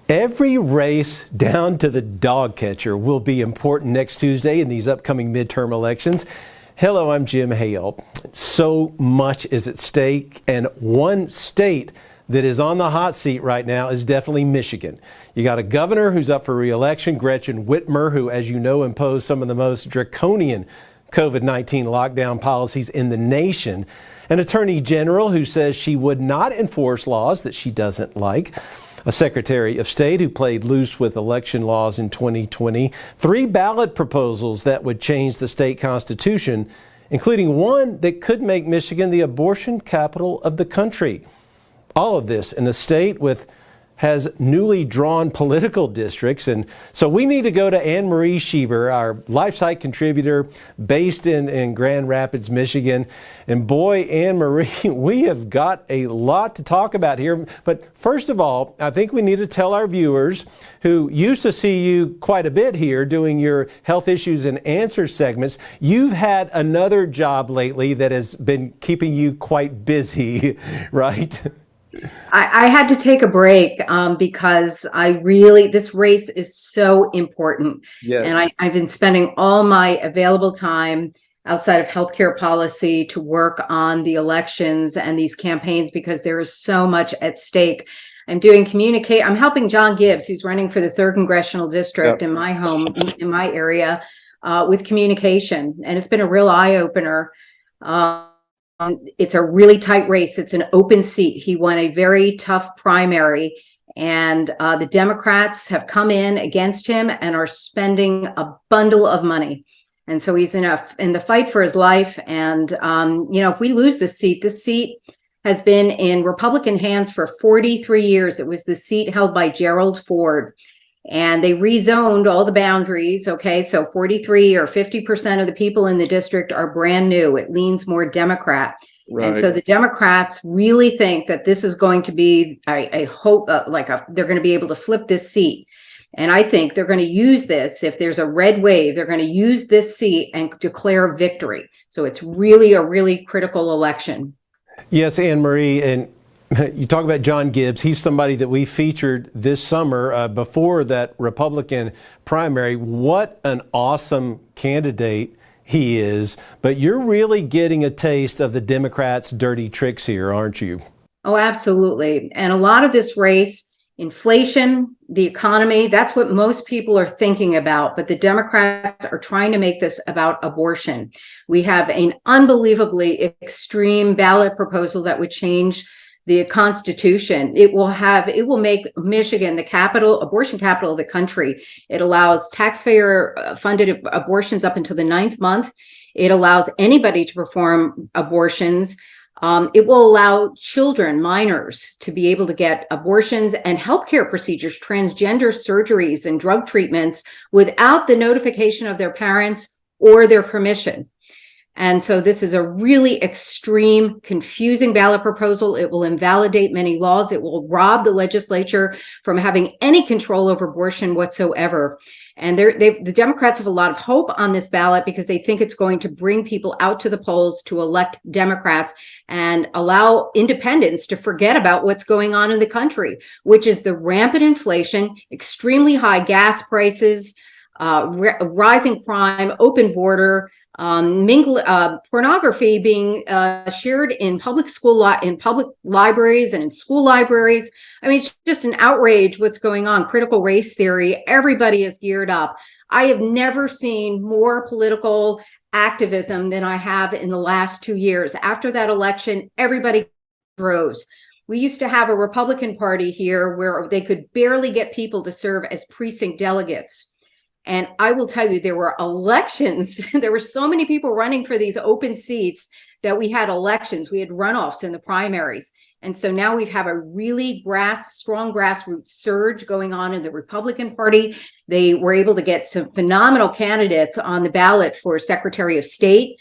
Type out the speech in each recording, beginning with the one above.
Every race down to the dog catcher will be important next Tuesday in these upcoming midterm elections. Hello, I'm Jim Hale. So much is at stake, and one state that is on the hot seat right now is definitely Michigan. You got a governor who's up for re-election, Gretchen Whitmer, who, as you know, imposed some of the most draconian COVID-19 lockdown policies in the nation. An attorney general who says she would not enforce laws that she doesn't like. A Secretary of State who played loose with election laws in 2020. 3 ballot proposals that would change the state constitution, including one that could make Michigan the abortion capital of the country. All of this in a state has newly drawn political districts. And so we need to go to Anne-Marie Schieber, our LifeSite contributor based in Grand Rapids, Michigan. And boy, Anne-Marie, we have got a lot to talk about here. But first of all, I think we need to tell our viewers who used to see you quite a bit here doing your health issues and answers segments, you've had another job lately that has been keeping you quite busy, right? I had to take a break because this race is so important. Yes. And I've been spending all my available time outside of healthcare policy to work on the elections and these campaigns because there is so much at stake. I'm helping John Gibbs, who's running for the 3rd Congressional District in my area, with communication. And it's been a real eye-opener. It's a really tight race. It's an open seat. He won a very tough primary, and the Democrats have come in against him and are spending a bundle of money. And so he's in the fight for his life. And, if we lose this seat has been in Republican hands for 43 years. It was the seat held by Gerald Ford. And they rezoned all the boundaries. Okay, so 43 or 50% of the people in the district are brand new. It leans more Democrat. Right. And so the Democrats really think that this is going to be, I hope, they're going to be able to flip this seat. And I think they're going to use this. If there's a red wave, they're going to use this seat and declare victory. So it's really a really critical election. Yes, Anne-Marie, and you talk about John Gibbs. He's somebody that we featured this summer before that Republican primary. What an awesome candidate he is. But you're really getting a taste of the Democrats' dirty tricks here, aren't you? Oh, absolutely. And a lot of this race, inflation, the economy, that's what most people are thinking about. But the Democrats are trying to make this about abortion. We have an unbelievably extreme ballot proposal that would change the Constitution. It will make Michigan the abortion capital of the country. It allows taxpayer funded abortions up until the 9th month. It allows anybody to perform abortions. It will allow children, minors, to be able to get abortions and healthcare procedures, transgender surgeries and drug treatments without the notification of their parents or their permission. And so this is a really extreme, confusing ballot proposal. It will invalidate many laws. It will rob the legislature from having any control over abortion whatsoever. And the Democrats have a lot of hope on this ballot because they think it's going to bring people out to the polls to elect Democrats and allow independents to forget about what's going on in the country, which is the rampant inflation, extremely high gas prices, rising crime, open border, pornography being shared in public libraries and in school libraries. I mean, it's just an outrage what's going on. Critical race theory. Everybody is geared up. I have never seen more political activism than I have in the last 2 years. After that election, everybody rose. We used to have a Republican Party here where they could barely get people to serve as precinct delegates. And I will tell you, there were elections. There were so many people running for these open seats that we had elections. We had runoffs in the primaries. And so now we have a really strong grassroots surge going on in the Republican Party. They were able to get some phenomenal candidates on the ballot for Secretary of State,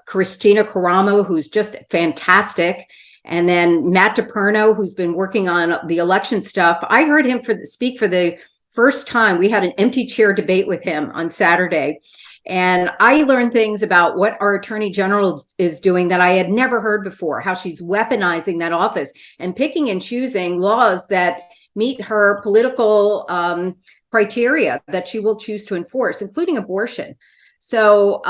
Christina Caramo, who's just fantastic. And then Matt DePerno, who's been working on the election stuff. I heard him speak for the first time. We had an empty chair debate with him on Saturday. And I learned things about what our attorney general is doing that I had never heard before, how she's weaponizing that office and picking and choosing laws that meet her political criteria that she will choose to enforce, including abortion. So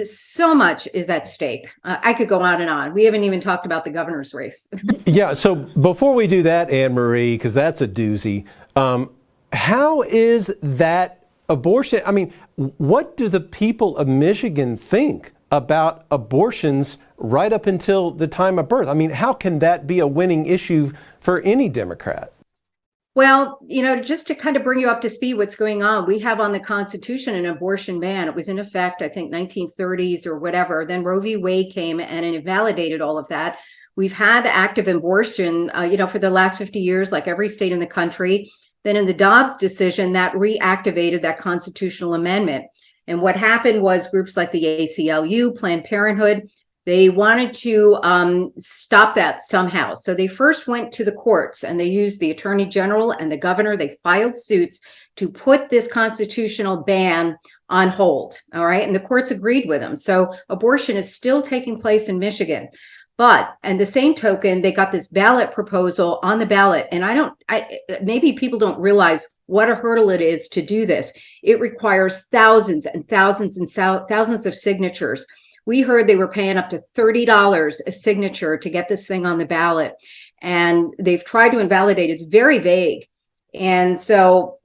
so much is at stake. I could go on and on. We haven't even talked about the governor's race. Yeah, so before we do that, Anne-Marie, because that's a doozy, how is that abortion? I mean, what do the people of Michigan think about abortions right up until the time of birth? I mean, how can that be a winning issue for any Democrat? Well, just to kind of bring you up to speed, what's going on, we have on the Constitution an abortion ban. It was in effect, I think, 1930s or whatever. Then Roe v. Wade came and it invalidated all of that. We've had active abortion, for the last 50 years, like every state in the country. Then in the Dobbs decision, that reactivated that constitutional amendment. And what happened was groups like the ACLU, Planned Parenthood, they wanted to stop that somehow. So they first went to the courts and they used the attorney general and the governor. They filed suits to put this constitutional ban on hold. All right. And the courts agreed with them. So abortion is still taking place in Michigan. But, and the same token, they got this ballot proposal on the ballot. And maybe people don't realize what a hurdle it is to do this. It requires thousands and thousands and thousands of signatures. We heard they were paying up to $30 a signature to get this thing on the ballot. And they've tried to invalidate. It's very vague. And so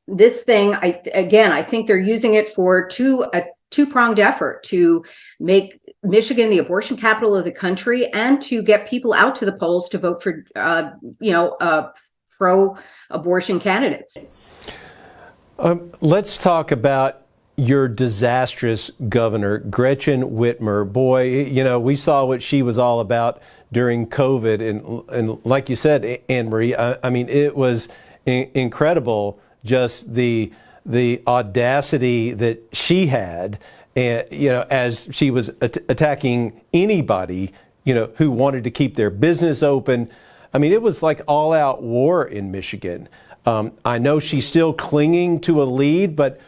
this thing, I think they're using it for a two-pronged effort to make Michigan the abortion capital of the country and to get people out to the polls to vote for, pro-abortion candidates. Let's talk about your disastrous governor, Gretchen Whitmer. Boy, we saw what she was all about during COVID. And like you said, Anne-Marie, I mean, it was incredible, just the audacity that she had, as she was attacking anybody, who wanted to keep their business open. I mean, it was like all out war in Michigan. I know she's still clinging to a lead, but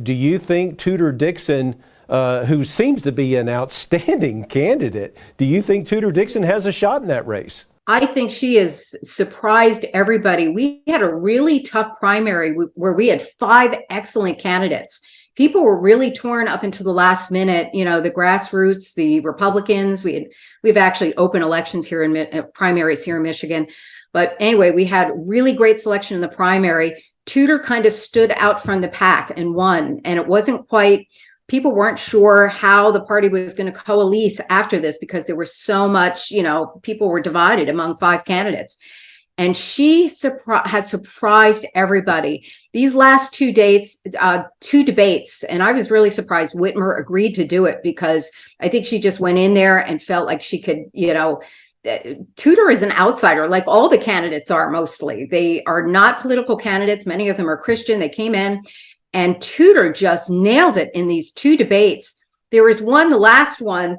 do you think Tudor Dixon, who seems to be an outstanding candidate, do you think Tudor Dixon has a shot in that race? I think she has surprised everybody. We had a really tough primary where we had 5 excellent candidates. People were really torn up until the last minute. The grassroots, the Republicans. We've actually open elections here in primaries here in Michigan. But anyway, we had really great selection in the primary. Tudor kind of stood out from the pack and won. And it wasn't quite, people weren't sure how the party was going to coalesce after this because there was so much, people were divided among 5 candidates. And she has surprised everybody. These last 2 debates, and I was really surprised Whitmer agreed to do it because I think she just went in there and felt like she could, Tudor is an outsider, like all the candidates are mostly. They are not political candidates. Many of them are Christian. They came in and Tudor just nailed it in these 2 debates. There was one, the last one,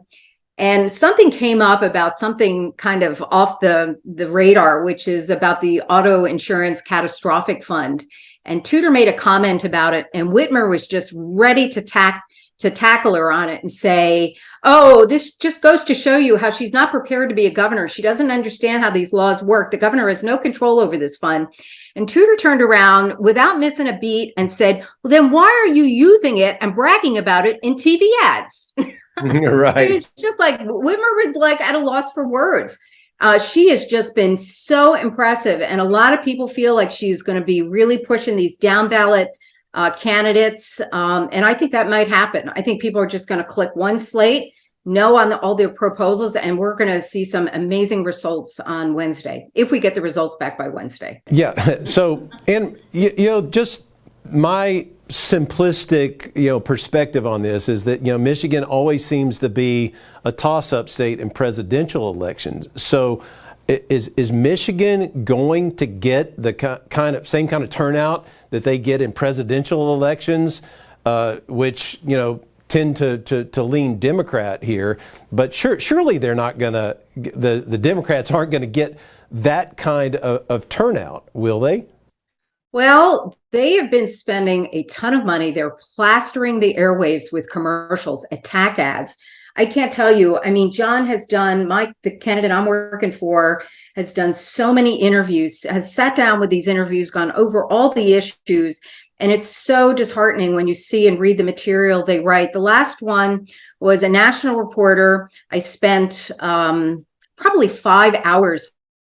and something came up about something kind of off the radar, which is about the auto insurance catastrophic fund. And Tudor made a comment about it, and Whitmer was just ready to tackle her on it and say, oh, this just goes to show you how she's not prepared to be a governor. She doesn't understand how these laws work. The governor has no control over this fund. And Tudor turned around without missing a beat and said, well, then why are you using it and bragging about it in TV ads? Right. It's just like Whitmer was like at a loss for words. She has just been so impressive. And a lot of people feel like she's going to be really pushing these down ballot candidates. And I think that might happen. I think people are just going to click one slate, no on all their proposals, and we're going to see some amazing results on Wednesday, if we get the results back by Wednesday. Yeah. So, and just my simplistic, perspective on this is that, Michigan always seems to be a toss-up state in presidential elections. So is Michigan going to get the same kind of turnout that they get in presidential elections, which, tend to lean Democrat here? But surely they're not going to, the Democrats aren't going to get that kind of turnout, will they? Well, they have been spending a ton of money. They're plastering the airwaves with commercials, attack ads. I can't tell you. I mean, John has done, the candidate I'm working for, has done so many interviews, has sat down with these interviews, gone over all the issues. And it's so disheartening when you see and read the material they write. The last one was a national reporter. I spent probably 5 hours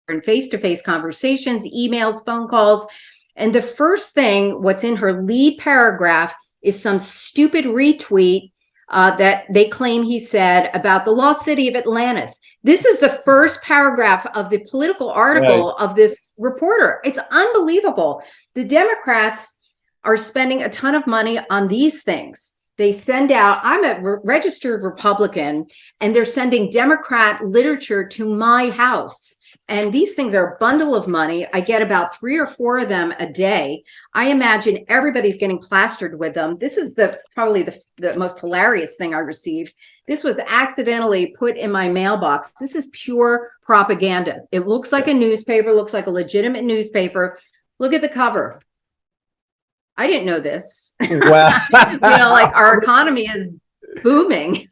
in face-to-face conversations, emails, phone calls. And the first thing, what's in her lead paragraph, is some stupid retweet that they claim he said about the lost city of Atlantis. This is the first paragraph of the political article of this reporter. It's unbelievable. The Democrats are spending a ton of money on these things. They send out, I'm a registered Republican, and they're sending Democrat literature to my house. And these things are a bundle of money. I get about 3 or 4 of them a day. I imagine everybody's getting plastered with them. This is probably the most hilarious thing I received. This was accidentally put in my mailbox. This is pure propaganda. It looks like a newspaper, looks like a legitimate newspaper. Look at the cover. I didn't know this. Wow. Like our economy is booming.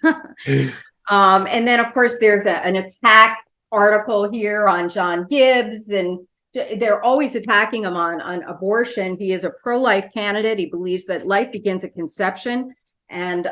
And then, of course, there's an attack article here on John Gibbs, and they're always attacking him on abortion. He is a pro-life candidate. He believes that life begins at conception, and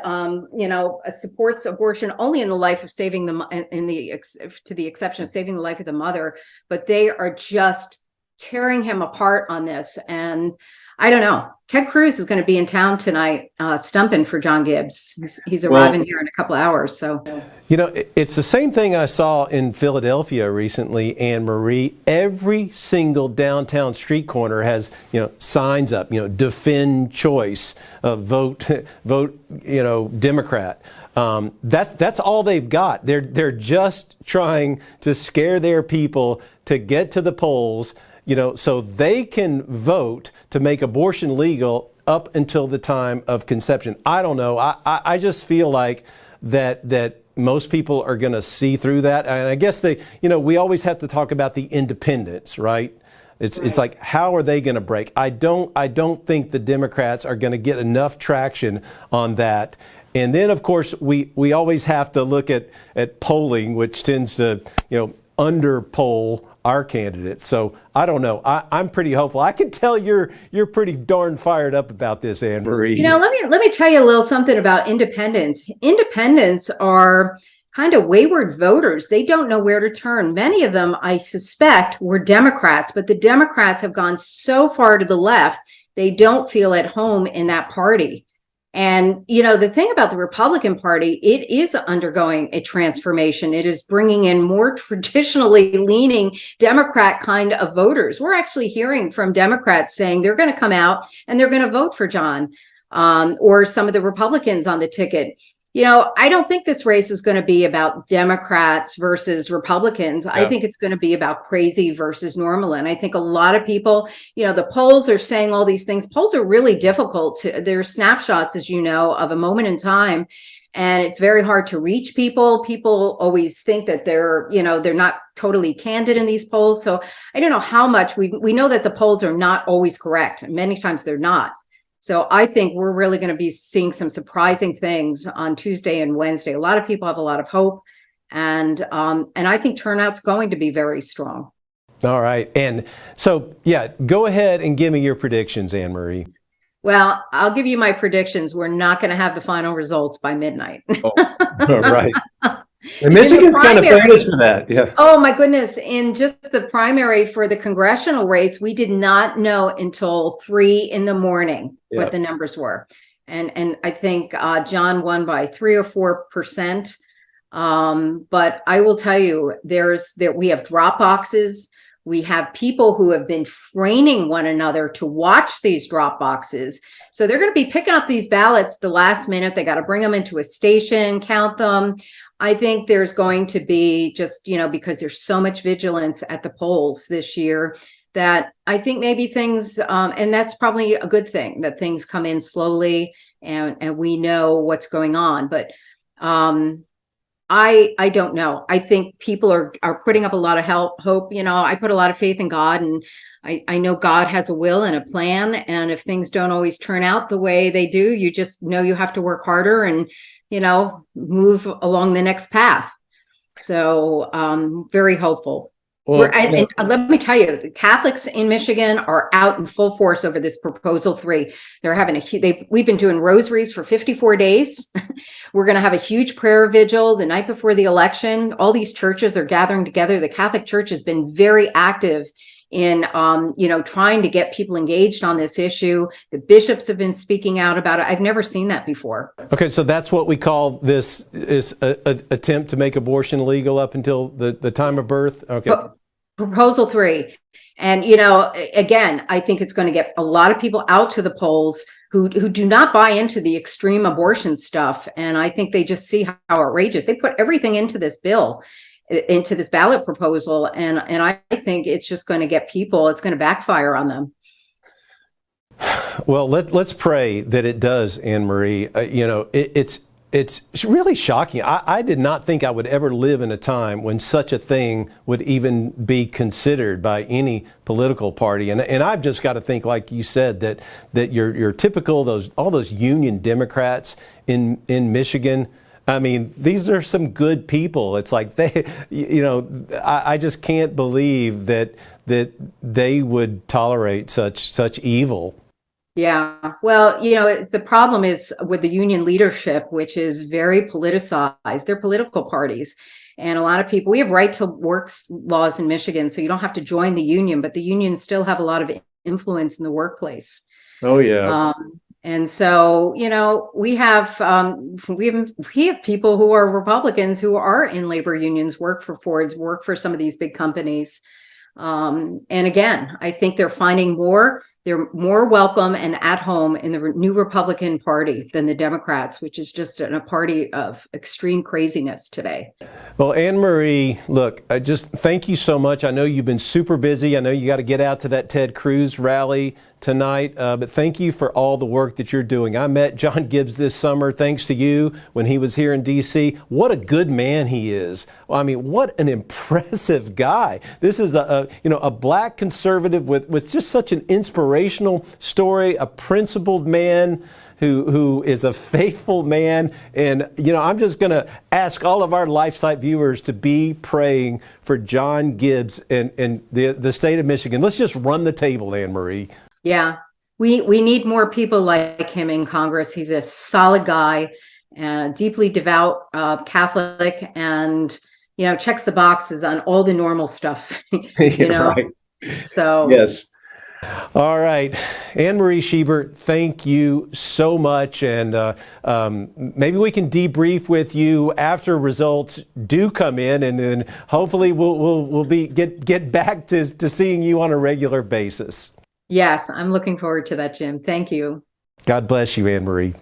supports abortion only in the life of saving them, to the exception of saving the life of the mother. But they are just tearing him apart on this. And I don't know. Ted Cruz is going to be in town tonight, stumping for John Gibbs. He's arriving here in a couple of hours. So, it's the same thing I saw in Philadelphia recently, Anne-Marie. Every single downtown street corner has, signs up, defend choice, vote, Democrat. That's all they've got. They're just trying to scare their people to get to the polls, so they can vote to make abortion legal up until the time of conception. I don't know. I just feel like that most people are going to see through that. And I guess we always have to talk about the independents, right? It's like, how are they going to break? I don't think the Democrats are going to get enough traction on that. And then, of course, we always have to look at polling, which tends to, underpoll our candidates. So I don't know. I'm pretty hopeful. I can tell you're pretty darn fired up about this, Anne-Marie. Let me tell you a little something about independents. Independents are kind of wayward voters. They don't know where to turn. Many of them, I suspect, were Democrats, but the Democrats have gone so far to the left, they don't feel at home in that party. And, the thing about the Republican Party, it is undergoing a transformation. It is bringing in more traditionally leaning Democrat kind of voters. We're actually hearing from Democrats saying they're going to come out and they're going to vote for John, or some of the Republicans on the ticket. I don't think this race is going to be about Democrats versus Republicans. Yeah. I think it's going to be about crazy versus normal. And I think a lot of people, the polls are saying all these things. Polls are really difficult. They're snapshots, as you know, of a moment in time. And it's very hard to reach people. People always think that they're not totally candid in these polls. So I don't know how much we know that the polls are not always correct. Many times they're not. So I think we're really going to be seeing some surprising things on Tuesday and Wednesday. A lot of people have a lot of hope, and I think turnout's going to be very strong. All right. And so, go ahead and give me your predictions, Anne-Marie. Well, I'll give you my predictions. We're not going to have the final results by midnight. All right. And Michigan's kind of famous for that. Yeah. Oh, my goodness. In just the primary for the congressional race, we did not know until 3 a.m. what the numbers were. And I think John won by 3 or 4%. But I will tell you, we have drop boxes. We have people who have been training one another to watch these drop boxes. So they're going to be picking up these ballots the last minute. They got to bring them into a station, count them. I think there's going to be just, because there's so much vigilance at the polls this year, that I think maybe things, and that's probably a good thing, that things come in slowly and we know what's going on. But I don't know. I think people are putting up a lot of hope. I put a lot of faith in God, and I know God has a will and a plan. And if things don't always turn out the way they do, you just know you have to work harder and, move along the next path. So very hopeful. Well, And let me tell you, the Catholics in Michigan are out in full force over this Proposal 3. They're having we've been doing rosaries for 54 days. We're going to have a huge prayer vigil the night before the election. All these churches are gathering together. The Catholic Church has been very active in, trying to get people engaged on this issue. The bishops have been speaking out about it. I've never seen that before. okay, so that's what we call this is a attempt to make abortion legal up until the time of birth. Okay. Proposal 3. And, again, I think it's going to get a lot of people out to the polls who do not buy into the extreme abortion stuff. And I think they just see how outrageous. They put everything into this bill, into this ballot proposal. And I think it's just going to get people, it's going to backfire on them. Well, let's pray that it does, Anne-Marie. It's really shocking. I did not think I would ever live in a time when such a thing would even be considered by any political party. And I've just got to think, like you said, that your typical all those union Democrats in Michigan. I mean, these are some good people. It's like I just can't believe that they would tolerate such evil. Yeah. Well, the problem is with the union leadership, which is very politicized. They're political parties. And a lot of people, we have right to work laws in Michigan, so you don't have to join the union, but the unions still have a lot of influence in the workplace. Oh, yeah. And so, we have people who are Republicans who are in labor unions, work for Fords, work for some of these big companies. And again, I think they're more welcome and at home in the new Republican Party than the Democrats, which is just a party of extreme craziness today. Well, Anne-Marie, look, I just thank you so much. I know you've been super busy. I know you got to get out to that Ted Cruz rally tonight, but thank you for all the work that you're doing. I met John Gibbs this summer, thanks to you, when he was here in D.C. What a good man he is. Well, I mean, what an impressive guy. This is a black conservative with just such an inspirational story, a principled man who is a faithful man. And, I'm just going to ask all of our LifeSite viewers to be praying for John Gibbs and the state of Michigan. Let's just run the table, Anne-Marie. Yeah, we need more people like him in Congress. He's a solid guy, deeply devout Catholic, and, checks the boxes on all the normal stuff, Right. So, yes. All right. Anne-Marie Schieber, thank you so much. And maybe we can debrief with you after results do come in, and then hopefully we'll get back to seeing you on a regular basis. Yes, I'm looking forward to that, Jim. Thank you. God bless you, Anne-Marie.